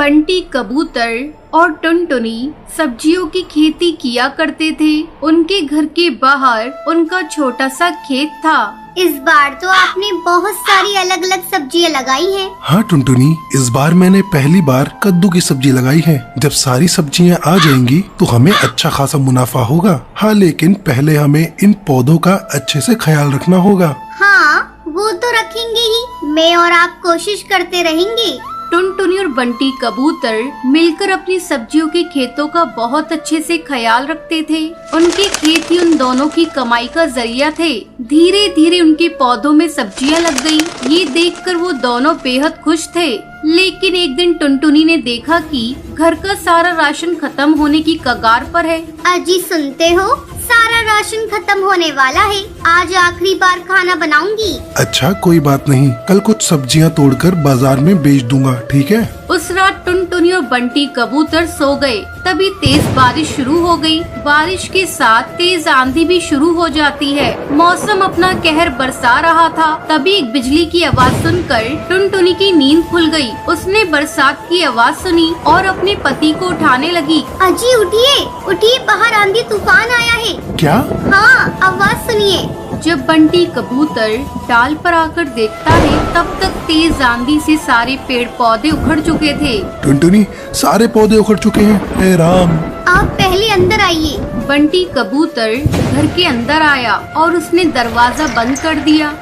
बंटी कबूतर और टुनटुनी सब्जियों की खेती किया करते थे। उनके घर के बाहर उनका छोटा सा खेत था। इस बार तो आपने बहुत सारी अलग अलग सब्जियां लगाई हैं। हाँ टुनटुनी, इस बार मैंने पहली बार कद्दू की सब्जी लगाई है। जब सारी सब्जियां आ जाएंगी तो हमें अच्छा खासा मुनाफा होगा। हाँ, लेकिन पहले हमें इन पौधों का अच्छे से ख्याल रखना होगा। हाँ, वो तो रखेंगे ही। मैं और आप कोशिश करते रहेंगे। टुनटुनी और बंटी कबूतर मिलकर अपनी सब्जियों के खेतों का बहुत अच्छे से ख्याल रखते थे। उनके खेत ही उन दोनों की कमाई का जरिया थे। धीरे धीरे उनके पौधों में सब्जियां लग गईं। ये देखकर वो दोनों बेहद खुश थे। लेकिन एक दिन टुनटुनी ने देखा कि घर का सारा राशन खत्म होने की कगार पर है। अजी सुनते हो, सारा राशन खत्म होने वाला है। आज आखिरी बार खाना बनाऊंगी। अच्छा, कोई बात नहीं, कल कुछ सब्जियां तोड़कर बाजार में बेच दूंगा, ठीक है? उस रात टुनटुनी और बंटी कबूतर सो गए। तभी तेज बारिश शुरू हो गई। बारिश के साथ तेज आंधी भी शुरू हो जाती है। मौसम अपना कहर बरसा रहा था। तभी एक बिजली की आवाज सुनकर टुनटुनी की नींद खुल गई। उसने बरसात की आवाज सुनी और अपने पति को उठाने लगी। अजी उठिए, उठिए, बाहर आंधी तूफान आया है। क्या? हाँ, आवाज सुनिए। जब बंटी कबूतर डाल पर आकर देखता है, तब तक तेज आंधी से सारे पेड़ पौधे उखड़ चुके थे। टुनटुनी, सारे पौधे उखड़ चुके हैं। हे राम! आप पहले अंदर आइए। बंटी कबूतर घर के अंदर आया और उसने दरवाजा बंद कर दिया।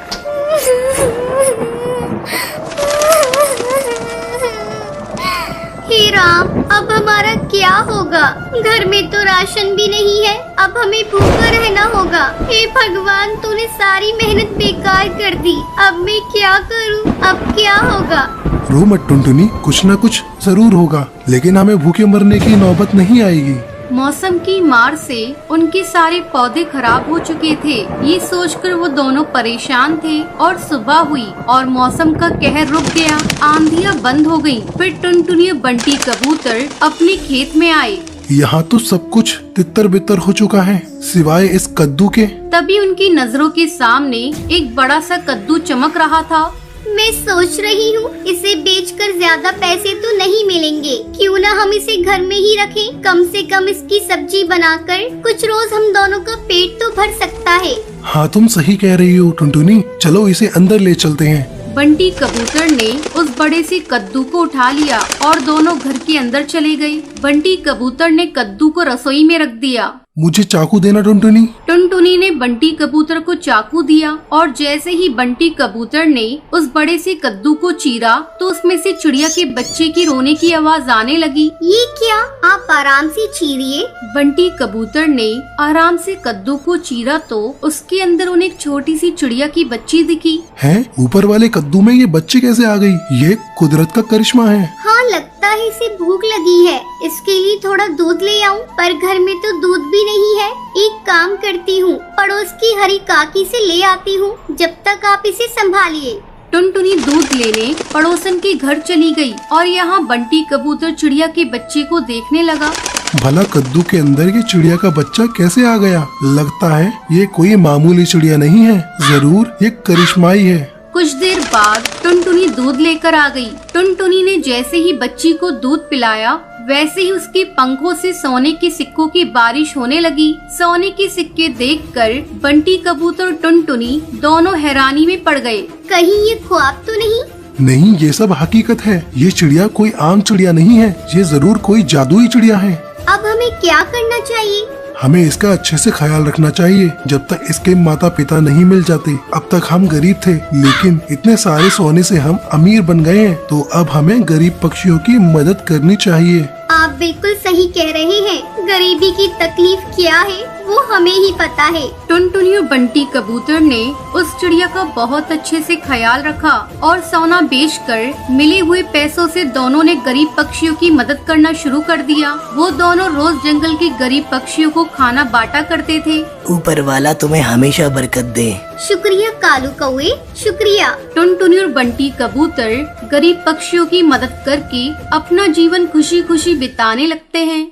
हे राम, अब हमारा क्या होगा? घर में तो राशन भी नहीं है। अब हमें भूखा रहना होगा। हे भगवान, तूने सारी मेहनत बेकार कर दी। अब मैं क्या करूं? अब क्या होगा? रो मत टुनटुनी, कुछ न कुछ जरूर होगा, लेकिन हमें भूखे मरने की नौबत नहीं आएगी। मौसम की मार से उनके सारे पौधे खराब हो चुके थे। ये सोचकर वो दोनों परेशान थे और सुबह हुई और मौसम का कहर रुक गया। आंधियां बंद हो गईं। फिर टुनटुनी और बंटी कबूतर अपने खेत में आए। यहाँ तो सब कुछ तितर बितर हो चुका है, सिवाय इस कद्दू के। तभी उनकी नजरों के सामने एक बड़ा सा कद्दू चमक रहा था। मैं सोच रही हूँ, इसे बेचकर ज्यादा पैसे तो नहीं मिलेंगे। क्यों ना हम इसे घर में ही रखें। कम से कम इसकी सब्जी बनाकर कुछ रोज हम दोनों का पेट तो भर सकता है। हाँ, तुम सही कह रही हो टुनटुनी, चलो इसे अंदर ले चलते हैं। बंटी कबूतर ने उस बड़े से कद्दू को उठा लिया और दोनों घर के अंदर चले गए। बंटी कबूतर ने कद्दू को रसोई में रख दिया। मुझे चाकू देना टुनटुनी। टुनटुनी ने बंटी कबूतर को चाकू दिया और जैसे ही बंटी कबूतर ने उस बड़े से कद्दू को चीरा तो उसमें से चिड़िया के बच्चे की रोने की आवाज आने लगी। ये क्या? आप आराम से चीरिए। बंटी कबूतर ने आराम से कद्दू को चीरा तो उसके अंदर उन्हें एक छोटी सी चिड़िया की बच्ची दिखी। हैं? ऊपर वाले कद्दू में ये बच्चे कैसे आ गई? ये कुदरत का करिश्मा है। हाँ, लगता है इसे भूख लगी है। इसके लिए थोड़ा दूध ले आऊं, पर घर में तो दूध भी नहीं है। एक काम करती हूँ, पड़ोस की हरी काकी से ले आती हूँ। जब तक आप इसे संभालिए। टुनटुनी दूध लेने पड़ोसन के घर चली गई और यहाँ बंटी कबूतर चिड़िया के बच्चे को देखने लगा। भला कद्दू के अंदर ये चिड़िया का बच्चा कैसे आ गया? लगता है ये कोई मामूली चिड़िया नहीं है, जरूर ये करिश्माई है। कुछ देर बाद टुनटुनी दूध लेकर आ गई। टुनटुनी ने जैसे ही बच्ची को दूध पिलाया, वैसे ही उसके पंखों से सोने के सिक्कों की बारिश होने लगी। सोने के सिक्के देखकर बंटी कबूतर और टुनटुनी दोनों हैरानी में पड़ गए। कहीं ये ख्वाब तो नहीं? नहीं, ये सब हकीकत है। ये चिड़िया कोई आम चिड़िया नहीं है, ये जरूर कोई जादुई चिड़िया है। अब हमें क्या करना चाहिए? हमें इसका अच्छे से ख्याल रखना चाहिए जब तक इसके माता पिता नहीं मिल जाते। अब तक हम गरीब थे, लेकिन इतने सारे सोने से हम अमीर बन गए हैं, तो अब हमें गरीब पक्षियों की मदद करनी चाहिए। आप बिल्कुल सही कह रहे हैं। गरीबी की तकलीफ क्या है वो हमें ही पता है। टुनटुनी और बंटी कबूतर ने उस चिड़िया का बहुत अच्छे से ख्याल रखा और सोना बेचकर मिले हुए पैसों से दोनों ने गरीब पक्षियों की मदद करना शुरू कर दिया। वो दोनों रोज जंगल के गरीब पक्षियों को खाना बांटा करते थे। ऊपर वाला तुम्हें हमेशा बरकत दे। शुक्रिया कालू कौवे, शुक्रिया। टुनटुनी और बंटी कबूतर गरीब पक्षियों की मदद करके अपना जीवन खुशी खुशी बिताने लगते हैं।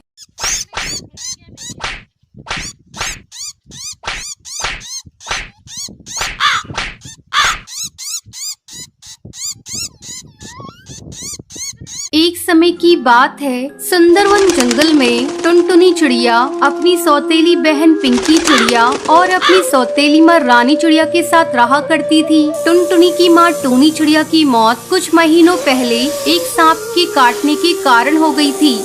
एक समय की बात है, सुंदरवन जंगल में टुनटुनी चिड़िया अपनी सौतेली बहन पिंकी चिड़िया और अपनी सौतेली माँ रानी चिड़िया के साथ रहा करती थी। टुनटुनी की माँ टूनी चिड़िया की मौत कुछ महीनों पहले एक सांप के काटने के कारण हो गई थी।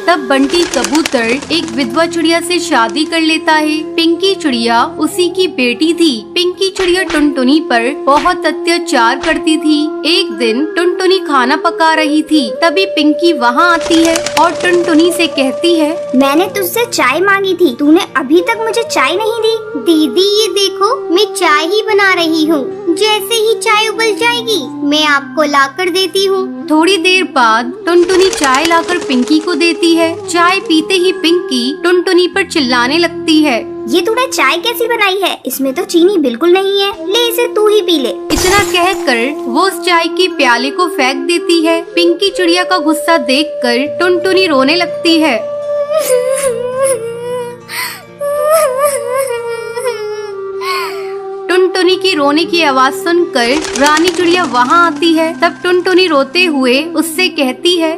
तब बंटी कबूतर एक विधवा चिड़िया से शादी कर लेता है। पिंकी चिड़िया उसी की बेटी थी। पिंकी चिड़िया टुनटुनी पर बहुत अत्याचार करती थी। एक दिन टुनटुनी खाना पका रही थी, तभी पिंकी वहाँ आती है और टुनटुनी से कहती है, मैंने तुझसे चाय मांगी थी, तूने अभी तक मुझे चाय नहीं दी। दीदी ये देखो, मैं चाय ही बना रही हूँ, जैसे ही चाय उबल जाएगी मैं आपको लाकर देती हूँ। थोड़ी देर बाद टुनटुनी चाय लाकर पिंकी को देती है। चाय पीते ही पिंकी टुनटुनी पर चिल्लाने लगती है, ये तूने चाय कैसी बनाई है? इसमें तो चीनी बिल्कुल नहीं है, ले इसे तू ही पी ले। इतना कहकर वो उस चाय के प्याले को फेंक देती है। पिंकी चिड़िया का गुस्सा देखकर टुनटुनी रोने लगती है। टुनटुनी की रोने की आवाज सुनकर रानी चिड़िया वहाँ आती है। तब टुनटुनी रोते हुए उससे कहती है,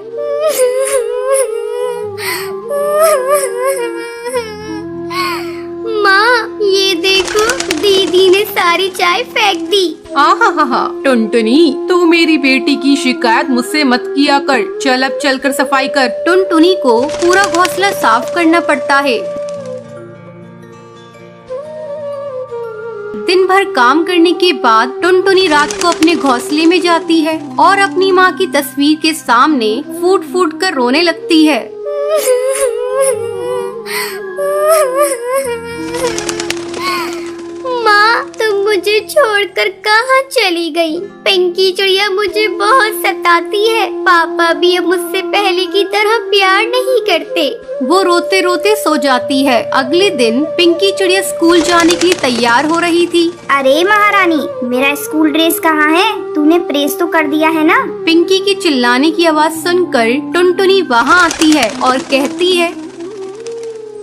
माँ ये देखो, दीदी ने सारी चाय फेंक दी। आहा, टुनटुनी तू मेरी बेटी की शिकायत मुझसे मत किया कर। चल अब चल कर सफाई कर। टुनटुनी को पूरा घोंसला साफ करना पड़ता है। दिन भर काम करने के बाद टुनटुनी रात को अपने घोंसले में जाती है और अपनी माँ की तस्वीर के सामने फूट फूट कर रोने लगती है। माँ तुम मुझे छोड़कर कहाँ चली गई? पिंकी चिड़िया मुझे बहुत सताती है। पापा भी अब मुझसे पहले की तरह प्यार नहीं करते। वो रोते रोते सो जाती है। अगले दिन पिंकी चिड़िया स्कूल जाने के लिए तैयार हो रही थी। अरे महारानी, मेरा स्कूल ड्रेस कहाँ है? तूने प्रेस तो कर दिया है ना? पिंकी की चिल्लाने की आवाज सुनकर टुनटुनी वहाँ आती है और कहती है,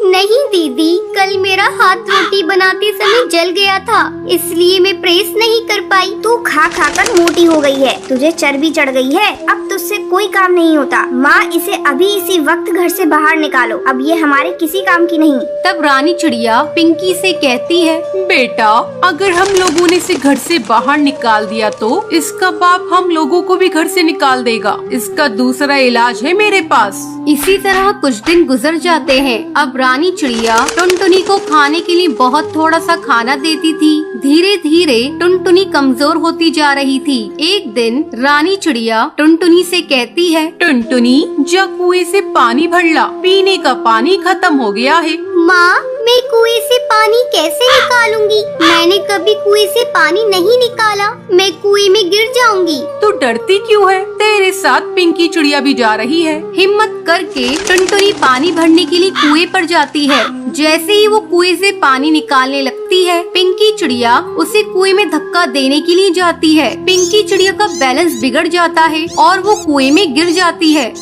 नहीं दीदी, कल मेरा हाथ रोटी बनाते समय जल गया था, इसलिए मैं प्रेस नहीं कर पाई। तू खा खा कर मोटी हो गई है, तुझे चर्बी चढ़ गई है, अब तुझसे कोई काम नहीं होता। माँ इसे अभी इसी वक्त घर से बाहर निकालो, अब ये हमारे किसी काम की नहीं। तब रानी चिड़िया पिंकी से कहती है, बेटा अगर हम लोगों ने इसे घर से बाहर निकाल दिया तो इसका बाप हम लोगों को भी घर से निकाल देगा। इसका दूसरा इलाज है मेरे पास। इसी तरह कुछ दिन गुजर जाते हैं। अब रानी चिड़िया टुनटुनी को खाने के लिए बहुत थोड़ा सा खाना देती थी। धीरे धीरे टुनटुनी कमजोर होती जा रही थी। एक दिन रानी चिड़िया टुनटुनी से कहती है, टुनटुनी जा कुएं से पानी भर ला, पीने का पानी खत्म हो गया है। माँ मैं कुएं से पानी कैसे निकालूंगी? मैंने कभी कुएं से पानी नहीं निकाला, मैं कुएं में गिर जाऊंगी। तू डरती क्यों है? तेरे साथ पिंकी चिड़िया भी जा रही है। हिम्मत करके टुनटुनी पानी भरने के लिए कुएं पर जाती है। जैसे ही वो कुएं से पानी निकालने लगती है, पिंकी चिड़िया उसे कुएं में धक्का देने के लिए जाती है। पिंकी चिड़िया का बैलेंस बिगड़ जाता है और वो कुएं में गिर जाती है।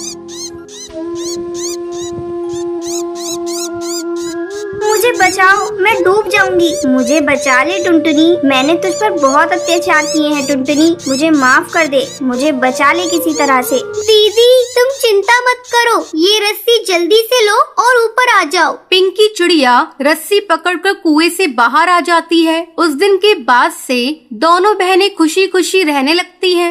मुझे बचाओ, मैं डूब जाऊंगी। मुझे बचा ले टुनटुनी, मैंने तुझ पर बहुत अत्याचार किए हैं टुनटुनी, मुझे माफ कर दे, मुझे बचा ले किसी तरह से। दीदी तुम चिंता मत करो, ये रस्सी जल्दी से लो और ऊपर आ जाओ। पिंकी चिड़िया रस्सी पकड़कर कुएं से बाहर आ जाती है। उस दिन के बाद से दोनों बहनें खुशी खुशी रहने लगती हैं।